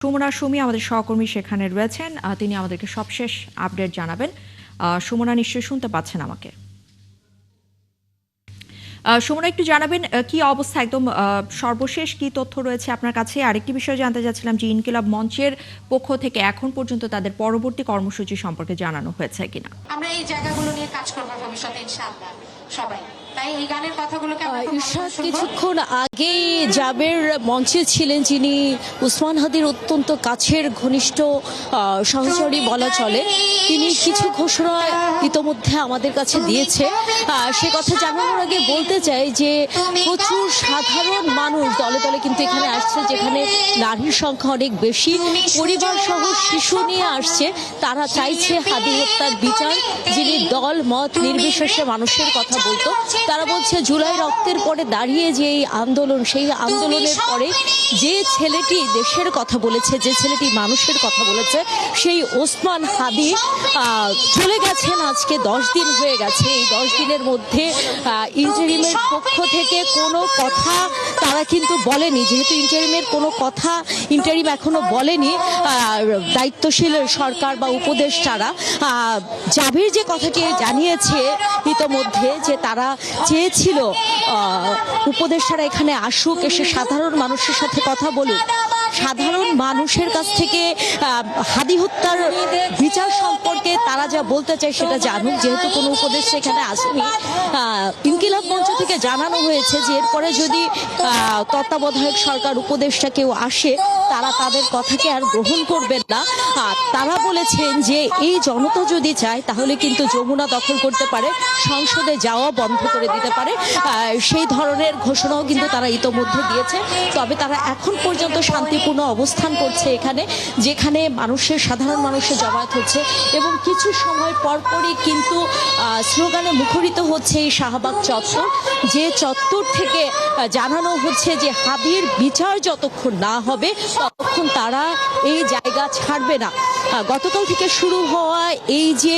সুমনা সুমি আমাদের সহকর্মী সেখানে রয়েছেন, তিনি আমাদেরকে সবশেষ আপডেট জানাবেন। সুমনা নিশ্চয়ই শুনতে পাচ্ছেন আমাকে? সুমনা, একটু জানাবেন কি অবস্থা, একদম সর্বশেষ কি তথ্য রয়েছে আপনার কাছে? আরেকটি বিষয় জানতে চাচ্ছিলাম যে ইনকিলাব মঞ্চের পক্ষ থেকে এখন পর্যন্ত তাদের পরবর্তী কর্মসূচি সম্পর্কে জানানো হয়েছে কিনা? আমরা এই জায়গাগুলো নিয়ে কাজ করব ভবিষ্যতে ইনশাআল্লাহ সবাই। তাই এই গানের কথাগুলোকে আমরা কিছুক্ষণ আগে জাবের মঞ্চে ছিলেন, যিনি উসমান হাদির অত্যন্ত কাছের ঘনিষ্ঠ সহচরী বলা চলে। তিনি কিছু ঘোষণা ইতোমধ্যে আমাদের কাছে দিয়েছে। সে কথা জানানোর আগে বলতে চাই যে প্রচুর সাধারণ মানুষ দলে দলে কিন্তু এখানে আসছে, যেখানে নারীর সংখ্যা অনেক বেশি, পরিবার সহ শিশু নিয়ে আসছে। তারা চাইছে হাদি হত্যার বিচার, যিনি দল মত নির্বিশেষে মানুষের কথা বলতো। তারা বলছে জুলাই রক্তের পরে দাঁড়িয়ে যে এই আন্দোলন, সেই আন্দোলনের পরে যে ছেলেটি দেশের কথা বলেছে, যে ছেলেটি মানুষের কথা বলেছে, সেই ওসমান হাদি চলে গেছেন। আজকে 10 দিন হয়ে গেছে। এই 10 দিনের মধ্যে ইন্টারিমের পক্ষ থেকে কোনো কথা তারা কিন্তু বলেনি। যেহেতু ইন্টারিমের কোনো কথা ইন্টারিম এখনো বলেনি, দায়িত্বশীল সরকার বা উপদেষ্টারা জাবির যে কথাটি জানিয়েছে ইতোমধ্যে, যে তারা চেয়েছিল উপদেষ্টারা এখানে আসুক, এসে সাধারণ মানুষের সাথে কথা বলুক, সাধারণ মানুষের কাছ থেকে হাদি হত্যার বিচার সম্পর্কে তারা যা বলতে চায় সেটা জানুক। যেহেতু কোনো উপদেষ্টা এখানে আসেনি, ইনকিলাব মঞ্চ থেকে জানানো হয়েছে যে এরপরে যদি তত্ত্বাবধায়ক সরকার উপদেষ্টা কেউ আসে, তারা তাদের কথাকে আর গ্রহণ করবেন না। তারা বলেছেন যে এই জনতা যদি চায় তাহলে কিন্তু যমুনা দখল করতে পারে, সংসদে যাওয়া বন্ধ করে দিতে পারে। সেই ধরনের ঘোষণাও কিন্তু তারা ইতোমধ্যে দিয়েছে। তবে তারা এখন পর্যন্ত শান্তিপূর্ণ অবস্থান করছে এখানে, যেখানে সাধারণ মানুষের জমায়েত হচ্ছে এবং কিছু সময় পরপরই কিন্তু স্লোগানে মুখরিত হচ্ছে এই শাহবাগ চত্বর। যে চত্বর থেকে জানানো হচ্ছে যে হাদির বিচার যতক্ষণ না হবে ততক্ষণ তারা এই জায়গা ছাড়বে না। গতকাল থেকে শুরু হওয়া এই যে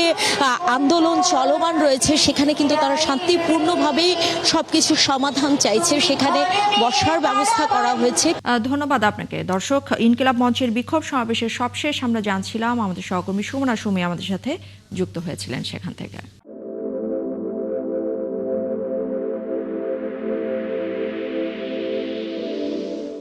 আন্দোলন চলমান রয়েছে, সেখানে কিন্তু তারা শান্তিপূর্ণভাবেই সবকিছু সমাধান চাইছে। সেখানে বসার ব্যবস্থা করা হয়েছে। ধন্যবাদ আপনাকে। দর্শক, ইনকিলাব মঞ্চের বিক্ষোভ সমাবেশের সবশেষ আমরা জানছিলাম, আমাদের সহকর্মী সুমনা সুমি আমাদের সাথে যুক্ত হয়েছিলেন সেখান থেকে।